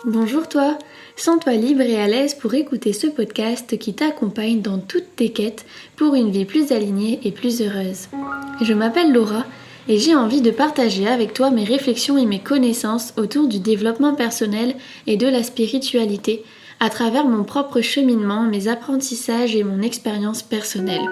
Bonjour toi, sens-toi libre et à l'aise pour écouter ce podcast qui t'accompagne dans toutes tes quêtes pour une vie plus alignée et plus heureuse. Je m'appelle Laura et j'ai envie de partager avec toi mes réflexions et mes connaissances autour du développement personnel et de la spiritualité à travers mon propre cheminement, mes apprentissages et mon expérience personnelle.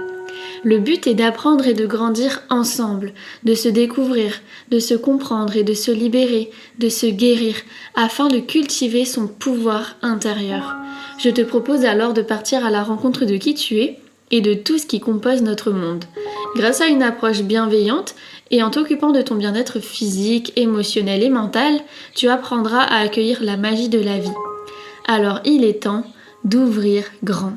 Le but est d'apprendre et de grandir ensemble, de se découvrir, de se comprendre et de se libérer, de se guérir, afin de cultiver son pouvoir intérieur. Je te propose alors de partir à la rencontre de qui tu es et de tout ce qui compose notre monde. Grâce à une approche bienveillante et en t'occupant de ton bien-être physique, émotionnel et mental, tu apprendras à accueillir la magie de la vie. Alors il est temps d'ouvrir grand.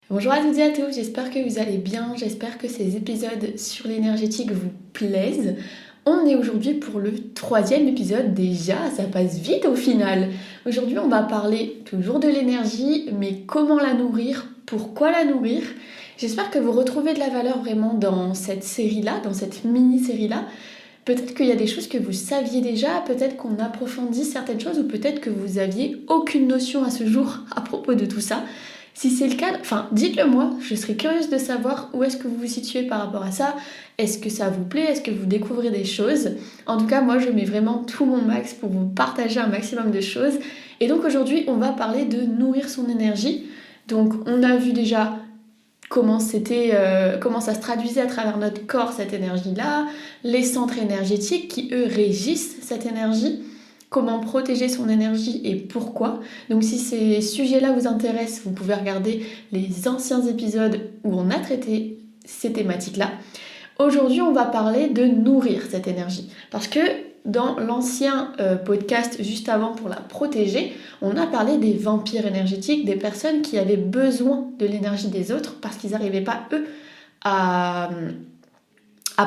Bonjour à toutes et à tous, j'espère que vous allez bien, j'espère que ces épisodes sur l'énergétique vous plaisent. On est aujourd'hui pour le 3e épisode déjà, ça passe vite au final. Aujourd'hui on va parler toujours de l'énergie, mais comment la nourrir, pourquoi la nourrir. J'espère que vous retrouvez de la valeur vraiment dans cette série-là, dans cette mini-série-là. Peut-être qu'il y a des choses que vous saviez déjà, peut-être qu'on approfondit certaines choses ou peut-être que vous aviez aucune notion à ce jour à propos de tout ça. Si c'est le cas, dites-le moi, je serais curieuse de savoir où est-ce que vous vous situez par rapport à ça. Est-ce que ça vous plaît? Est-ce que vous découvrez des choses? En tout cas, moi, je mets vraiment tout mon max pour vous partager un maximum de choses. Et donc aujourd'hui, on va parler de nourrir son énergie. Donc on a vu déjà comment ça se traduisait à travers notre corps, cette énergie-là, les centres énergétiques qui, eux, régissent cette énergie. Comment protéger son énergie et pourquoi. Donc si ces sujets-là vous intéressent, vous pouvez regarder les anciens épisodes où on a traité ces thématiques-là. Aujourd'hui, on va parler de nourrir cette énergie. Parce que dans l'ancien podcast juste avant pour la protéger, on a parlé des vampires énergétiques, des personnes qui avaient besoin de l'énergie des autres parce qu'ils n'arrivaient pas, eux, à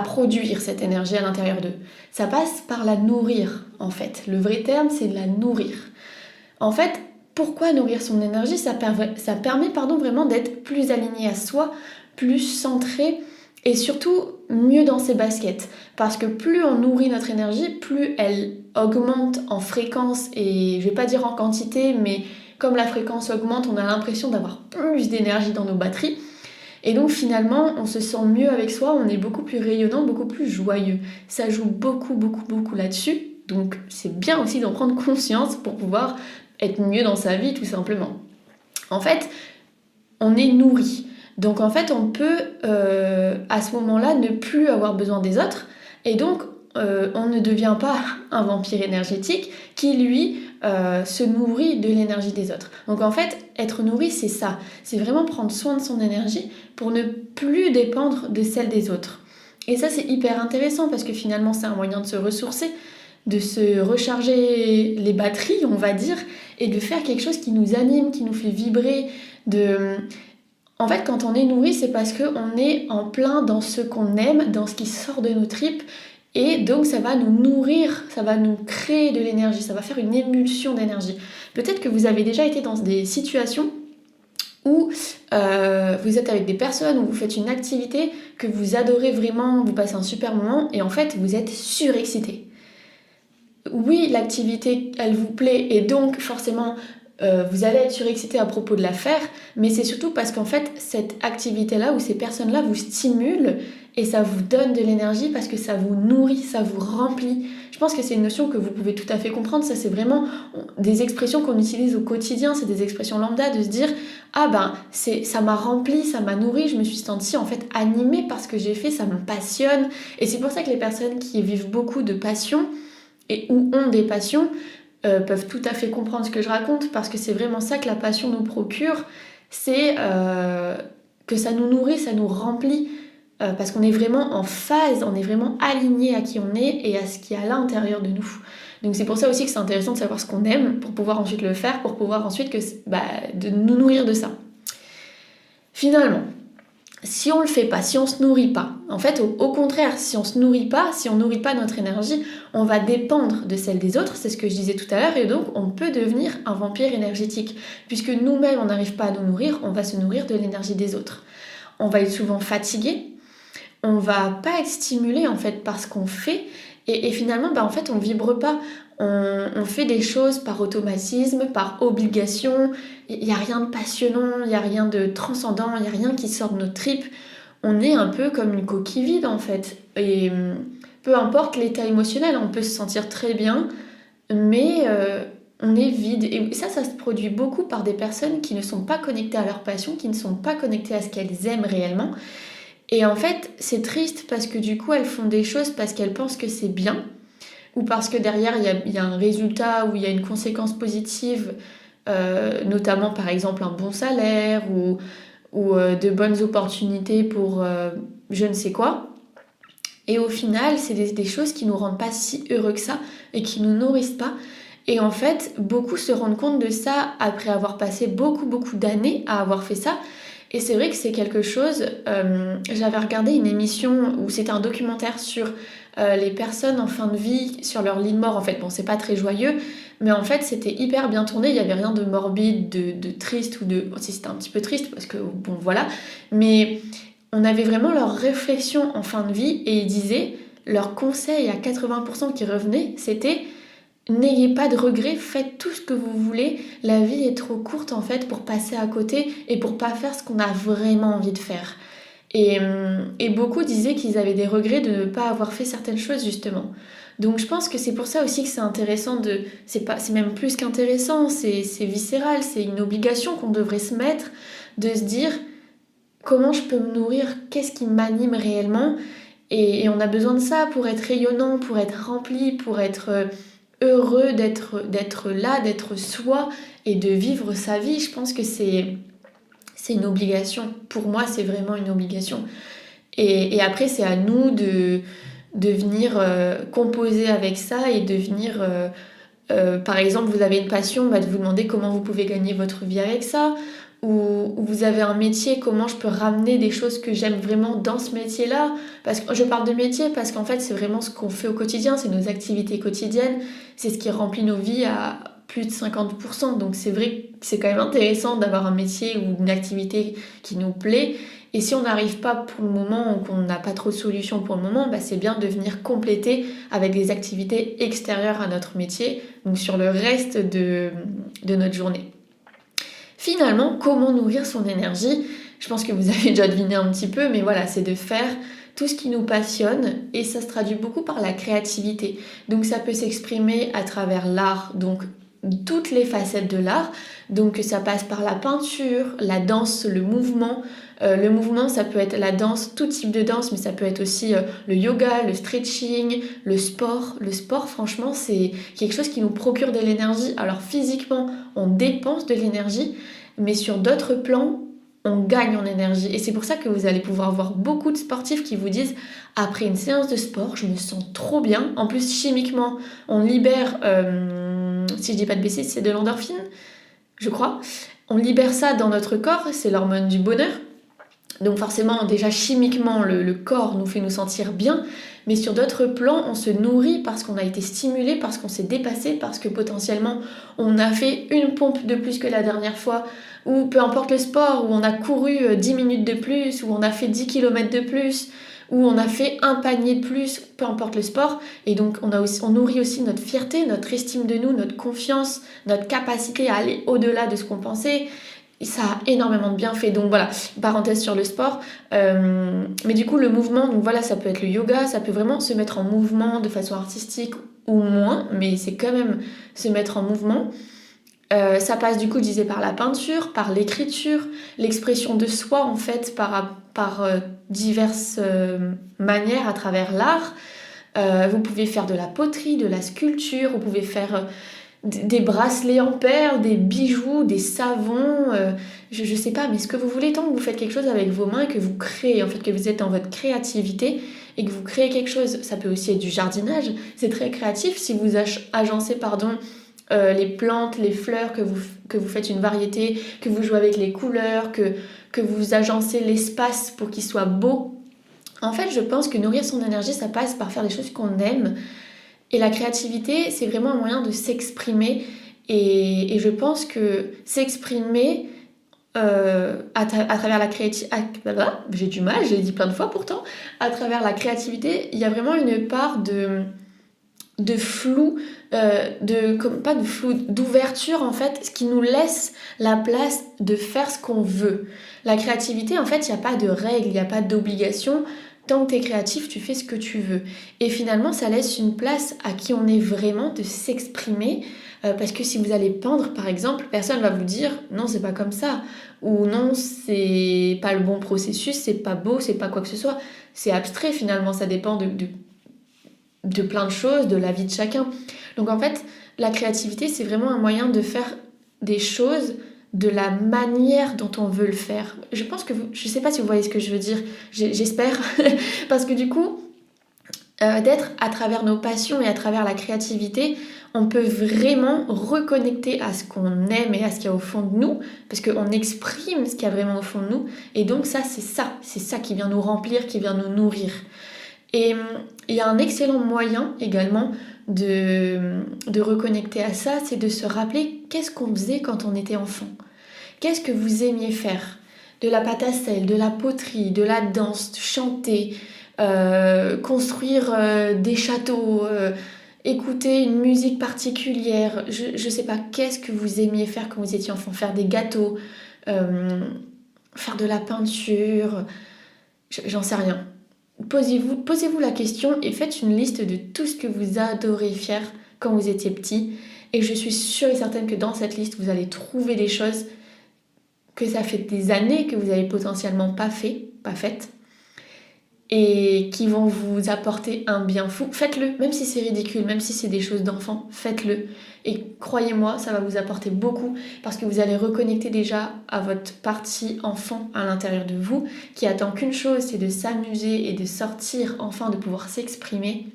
produire cette énergie à l'intérieur d'eux. Ça passe par la nourrir, en fait. Le vrai terme, c'est la nourrir. En fait, pourquoi nourrir son énergie? Ça permet vraiment d'être plus aligné à soi, plus centré et surtout mieux dans ses baskets. Parce que plus on nourrit notre énergie, plus elle augmente en fréquence et je vais pas dire en quantité, mais comme la fréquence augmente, on a l'impression d'avoir plus d'énergie dans nos batteries. Et donc finalement, on se sent mieux avec soi, on est beaucoup plus rayonnant, beaucoup plus joyeux. Ça joue beaucoup là-dessus. Donc c'est bien aussi d'en prendre conscience pour pouvoir être mieux dans sa vie tout simplement. En fait, on est nourri. Donc en fait, on peut à ce moment-là ne plus avoir besoin des autres. Et donc on ne devient pas un vampire énergétique qui lui se nourrit de l'énergie des autres. Donc en fait, être nourri, c'est ça. C'est vraiment prendre soin de son énergie pour ne plus dépendre de celle des autres. Et ça, c'est hyper intéressant parce que finalement, c'est un moyen de se ressourcer, de se recharger les batteries, on va dire, et de faire quelque chose qui nous anime, qui nous fait vibrer. En fait, quand on est nourri, c'est parce qu'on est en plein dans ce qu'on aime, dans ce qui sort de nos tripes. Et donc ça va nous nourrir, ça va nous créer de l'énergie, ça va faire une émulsion d'énergie. Peut-être que vous avez déjà été dans des situations où vous êtes avec des personnes, où vous faites une activité que vous adorez vraiment, vous passez un super moment et en fait vous êtes surexcité. Oui, l'activité elle vous plaît et donc forcément vous allez être surexcité à propos de la faire, mais c'est surtout parce qu'en fait cette activité-là ou ces personnes-là vous stimulent et ça vous donne de l'énergie parce que ça vous nourrit, ça vous remplit. Je pense que c'est une notion que vous pouvez tout à fait comprendre, ça c'est vraiment des expressions qu'on utilise au quotidien, c'est des expressions lambda de se dire ah ben ça m'a rempli, ça m'a nourri, je me suis sentie en fait animée par ce que j'ai fait, ça me passionne et c'est pour ça que les personnes qui vivent beaucoup de passion et ou ont des passions peuvent tout à fait comprendre ce que je raconte parce que c'est vraiment ça que la passion nous procure, c'est que ça nous nourrit, ça nous remplit parce qu'on est vraiment en phase, on est vraiment aligné à qui on est et à ce qu'il y a à l'intérieur de nous. Donc c'est pour ça aussi que c'est intéressant de savoir ce qu'on aime pour pouvoir ensuite le faire, pour pouvoir ensuite de nous nourrir de ça. Finalement, si on le fait pas, si on se nourrit pas, en fait au contraire, si on se nourrit pas, si on nourrit pas notre énergie, on va dépendre de celle des autres, c'est ce que je disais tout à l'heure, et donc on peut devenir un vampire énergétique, puisque nous-mêmes on n'arrive pas à nous nourrir, on va se nourrir de l'énergie des autres. On va être souvent fatigué, on va pas être stimulé en fait par ce qu'on fait, et finalement en fait on vibre pas, on fait des choses par automatisme, par obligation, il n'y a rien de passionnant, il n'y a rien de transcendant, il n'y a rien qui sort de nos tripes, on est un peu comme une coquille vide en fait, et peu importe l'état émotionnel, on peut se sentir très bien, mais on est vide, et ça se produit beaucoup par des personnes qui ne sont pas connectées à leur passion, qui ne sont pas connectées à ce qu'elles aiment réellement. Et en fait, c'est triste parce que du coup, elles font des choses parce qu'elles pensent que c'est bien, ou parce que derrière, il y a un résultat ou il y a une conséquence positive, notamment par exemple un bon salaire ou de bonnes opportunités pour je ne sais quoi. Et au final, c'est des choses qui nous rendent pas si heureux que ça et qui nous nourrissent pas. Et en fait, beaucoup se rendent compte de ça après avoir passé beaucoup d'années à avoir fait ça. Et c'est vrai que c'est quelque chose... j'avais regardé une émission où c'était un documentaire sur les personnes en fin de vie, sur leur lit de mort. En fait, bon, c'est pas très joyeux, mais en fait, c'était hyper bien tourné. Il y avait rien de morbide, de triste ou de... Bon, si, c'était un petit peu triste parce que, bon, voilà. Mais on avait vraiment leur réflexion en fin de vie et ils disaient, leur conseil à 80% qui revenait, c'était... N'ayez pas de regrets, faites tout ce que vous voulez. La vie est trop courte en fait pour passer à côté et pour pas faire ce qu'on a vraiment envie de faire. Et beaucoup disaient qu'ils avaient des regrets de ne pas avoir fait certaines choses justement. Donc je pense que c'est pour ça aussi que c'est intéressant de... C'est même plus qu'intéressant, c'est viscéral, c'est une obligation qu'on devrait se mettre de se dire comment je peux me nourrir, qu'est-ce qui m'anime réellement. Et on a besoin de ça pour être rayonnant, pour être rempli, pour être... heureux d'être là, d'être soi et de vivre sa vie. Je pense que c'est une obligation. Pour moi, c'est vraiment une obligation. Et après, c'est à nous de venir composer avec ça et de venir... par exemple, vous avez une passion, de vous demander comment vous pouvez gagner votre vie avec ça. Ou vous avez un métier, comment je peux ramener des choses que j'aime vraiment dans ce métier-là. Parce que je parle de métier parce qu'en fait, c'est vraiment ce qu'on fait au quotidien, c'est nos activités quotidiennes, c'est ce qui remplit nos vies à plus de 50%. Donc c'est vrai que c'est quand même intéressant d'avoir un métier ou une activité qui nous plaît. Et si on n'arrive pas pour le moment ou qu'on n'a pas trop de solutions pour le moment, c'est bien de venir compléter avec des activités extérieures à notre métier, donc sur le reste de notre journée. Finalement, comment nourrir son énergie? Je pense que vous avez déjà deviné un petit peu, mais voilà, c'est de faire tout ce qui nous passionne et ça se traduit beaucoup par la créativité. Donc ça peut s'exprimer à travers l'art, donc toutes les facettes de l'art. Donc ça passe par la peinture, la danse, le mouvement. Le mouvement, ça peut être la danse, tout type de danse, mais ça peut être aussi le yoga, le stretching, le sport. Le sport, franchement, c'est quelque chose qui nous procure de l'énergie. Alors physiquement, on dépense de l'énergie, mais sur d'autres plans, on gagne en énergie. Et c'est pour ça que vous allez pouvoir voir beaucoup de sportifs qui vous disent « Après une séance de sport, je me sens trop bien. » En plus, chimiquement, on libère, si je dis pas de bêtises, c'est de l'endorphine, je crois. On libère ça dans notre corps, c'est l'hormone du bonheur. Donc forcément, déjà chimiquement, le corps nous fait nous sentir bien, mais sur d'autres plans, on se nourrit parce qu'on a été stimulé, parce qu'on s'est dépassé, parce que potentiellement, on a fait une pompe de plus que la dernière fois, ou peu importe le sport, où on a couru 10 minutes de plus, ou on a fait 10 km de plus, ou on a fait un panier de plus, peu importe le sport. Et donc on nourrit aussi notre fierté, notre estime de nous, notre confiance, notre capacité à aller au-delà de ce qu'on pensait. Et ça a énormément de bienfaits. Donc voilà, parenthèse sur le sport. Mais du coup, le mouvement, donc voilà, ça peut être le yoga, ça peut vraiment se mettre en mouvement de façon artistique ou moins, mais c'est quand même se mettre en mouvement. Ça passe du coup, je disais, par la peinture, par l'écriture, l'expression de soi en fait par diverses manières à travers l'art. Vous pouvez faire de la poterie, de la sculpture, vous pouvez faire des bracelets en perles, des bijoux, des savons, je sais pas, mais ce que vous voulez, tant que vous faites quelque chose avec vos mains et que vous créez, en fait, que vous êtes dans votre créativité et que vous créez quelque chose. Ça peut aussi être du jardinage, c'est très créatif. Si vous agencez, les plantes, les fleurs, que vous faites une variété, que vous jouez avec les couleurs, que vous agencez l'espace pour qu'il soit beau. En fait, je pense que nourrir son énergie, ça passe par faire des choses qu'on aime. Et la créativité, c'est vraiment un moyen de s'exprimer. Et je pense que s'exprimer à travers la créativité... j'ai du mal, je l'ai dit plein de fois pourtant. À travers la créativité, il y a vraiment une part de flou, pas de flou, d'ouverture en fait, ce qui nous laisse la place de faire ce qu'on veut. La créativité, en fait, il n'y a pas de règles, il n'y a pas d'obligation. Tant que tu es créatif, tu fais ce que tu veux. Et finalement, ça laisse une place à qui on est vraiment de s'exprimer. Parce que si vous allez peindre, par exemple, personne va vous dire non, c'est pas comme ça. Ou non, c'est pas le bon processus, c'est pas beau, c'est pas quoi que ce soit. C'est abstrait finalement, ça dépend de plein de choses, de la vie de chacun. Donc en fait, la créativité, c'est vraiment un moyen de faire des choses de la manière dont on veut le faire. Je pense que je sais pas si vous voyez ce que je veux dire, j'espère, parce que du coup, d'être à travers nos passions et à travers la créativité, on peut vraiment reconnecter à ce qu'on aime et à ce qu'il y a au fond de nous, parce qu'on exprime ce qu'il y a vraiment au fond de nous, et donc c'est ça qui vient nous remplir, qui vient nous nourrir. Et il y a un excellent moyen également de reconnecter à ça, c'est de se rappeler qu'est-ce qu'on faisait quand on était enfant. Qu'est-ce que vous aimiez faire? De la pâte à sel, de la poterie, de la danse, chanter, construire des châteaux, écouter une musique particulière. Je sais pas, qu'est-ce que vous aimiez faire quand vous étiez enfant? Faire des gâteaux, faire de la peinture, j'en sais rien. Posez-vous la question et faites une liste de tout ce que vous adorez faire quand vous étiez petit. Et je suis sûre et certaine que dans cette liste, vous allez trouver des choses que ça fait des années que vous n'avez potentiellement pas faites, et qui vont vous apporter un bien fou. Faites-le, même si c'est ridicule, même si c'est des choses d'enfant, faites-le. Et croyez-moi, ça va vous apporter beaucoup, parce que vous allez reconnecter déjà à votre partie enfant à l'intérieur de vous, qui attend qu'une chose, c'est de s'amuser et de sortir, enfin de pouvoir s'exprimer.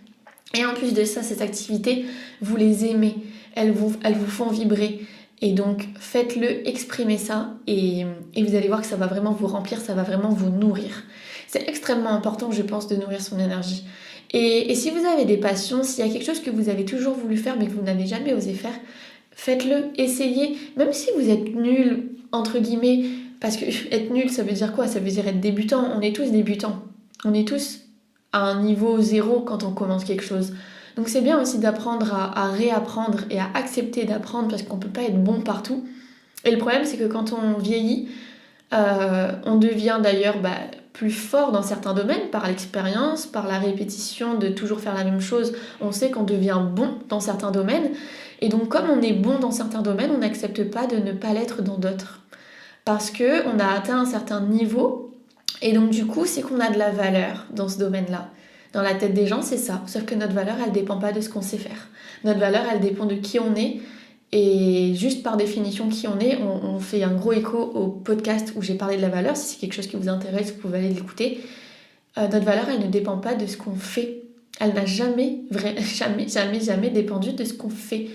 Et en plus de ça, cette activité, vous les aimez, elles vous font vibrer. Et donc faites-le, exprimez ça, et vous allez voir que ça va vraiment vous remplir, ça va vraiment vous nourrir. C'est extrêmement important, je pense, de nourrir son énergie. Et si vous avez des passions, s'il y a quelque chose que vous avez toujours voulu faire mais que vous n'avez jamais osé faire, faites-le, essayez. Même si vous êtes nul, entre guillemets, parce que être nul, ça veut dire quoi? Ça veut dire être débutant. On est tous débutants. On est tous à un niveau zéro quand on commence quelque chose. Donc c'est bien aussi d'apprendre à réapprendre et à accepter d'apprendre, parce qu'on ne peut pas être bon partout. Et le problème, c'est que quand on vieillit, on devient d'ailleurs plus fort dans certains domaines par l'expérience, par la répétition de toujours faire la même chose. On sait qu'on devient bon dans certains domaines. Et donc comme on est bon dans certains domaines, on n'accepte pas de ne pas l'être dans d'autres. Parce qu'on a atteint un certain niveau, et donc du coup, c'est qu'on a de la valeur dans ce domaine-là. Dans la tête des gens, c'est ça. Sauf que notre valeur, elle dépend pas de ce qu'on sait faire. Notre valeur, elle dépend de qui on est. Et juste par définition, qui on est, on fait un gros écho au podcast où j'ai parlé de la valeur. Si c'est quelque chose qui vous intéresse, vous pouvez aller l'écouter. Notre valeur, elle ne dépend pas de ce qu'on fait. Elle n'a jamais dépendu de ce qu'on fait.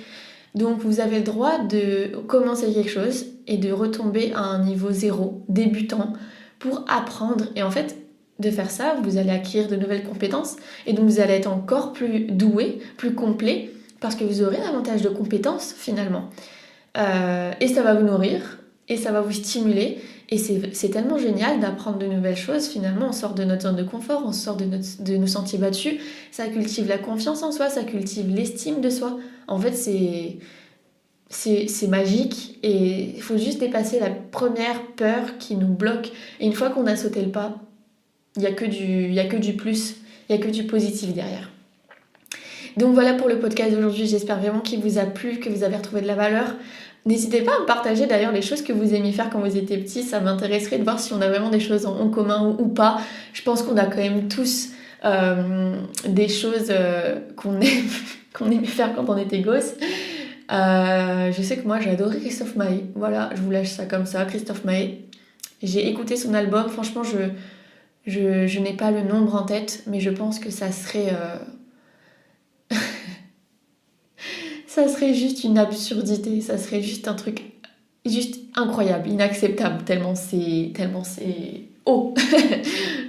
Donc vous avez le droit de commencer quelque chose et de retomber à un niveau zéro, débutant, pour apprendre. Et en fait, de faire ça, vous allez acquérir de nouvelles compétences. Et donc vous allez être encore plus doué, plus complet, parce que vous aurez davantage de compétences finalement. Et ça va vous nourrir, et ça va vous stimuler, et c'est tellement génial d'apprendre de nouvelles choses. Finalement, on sort de notre zone de confort, on sort de nos sentiers battus, ça cultive la confiance en soi, ça cultive l'estime de soi. En fait, c'est magique, et il faut juste dépasser la première peur qui nous bloque. Et une fois qu'on a sauté le pas, il n'y a que du plus, il n'y a que du positif derrière. Donc voilà pour le podcast d'aujourd'hui, j'espère vraiment qu'il vous a plu, que vous avez retrouvé de la valeur. N'hésitez pas à me partager d'ailleurs les choses que vous aimiez faire quand vous étiez petits, ça m'intéresserait de voir si on a vraiment des choses en commun ou pas. Je pense qu'on a quand même tous des choses qu'on aimait faire quand on était gosse. Je sais que moi j'ai adoré Christophe Maé, voilà, je vous lâche ça comme ça, Christophe Maé. J'ai écouté son album, franchement je n'ai pas le nombre en tête, mais je pense que ça serait ça serait juste une absurdité, ça serait juste un truc juste incroyable, inacceptable, tellement c'est haut.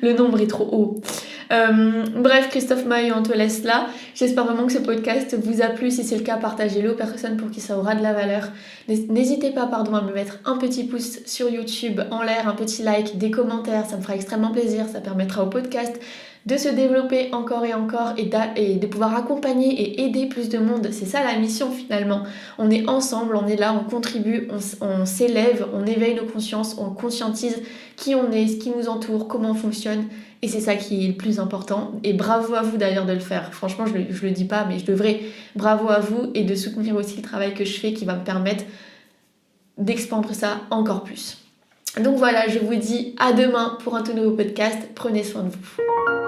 Le nombre est trop haut. Bref, Christophe Maé, on te laisse là. J'espère vraiment que ce podcast vous a plu. Si c'est le cas, partagez-le aux personnes pour qui ça aura de la valeur. N'hésitez pas à me mettre un petit pouce sur YouTube en l'air, un petit like, des commentaires, ça me fera extrêmement plaisir. Ça permettra au podcast de se développer encore et encore et de pouvoir accompagner et aider plus de monde. C'est ça la mission finalement. On est ensemble, on est là, on contribue, on s'élève, on éveille nos consciences, on conscientise qui on est, ce qui nous entoure, comment on fonctionne. Et c'est ça qui est le plus important. Et bravo à vous d'ailleurs de le faire. Franchement, je le dis pas, mais je devrais. Bravo à vous et de soutenir aussi le travail que je fais qui va me permettre d'expandre ça encore plus. Donc voilà, je vous dis à demain pour un tout nouveau podcast. Prenez soin de vous.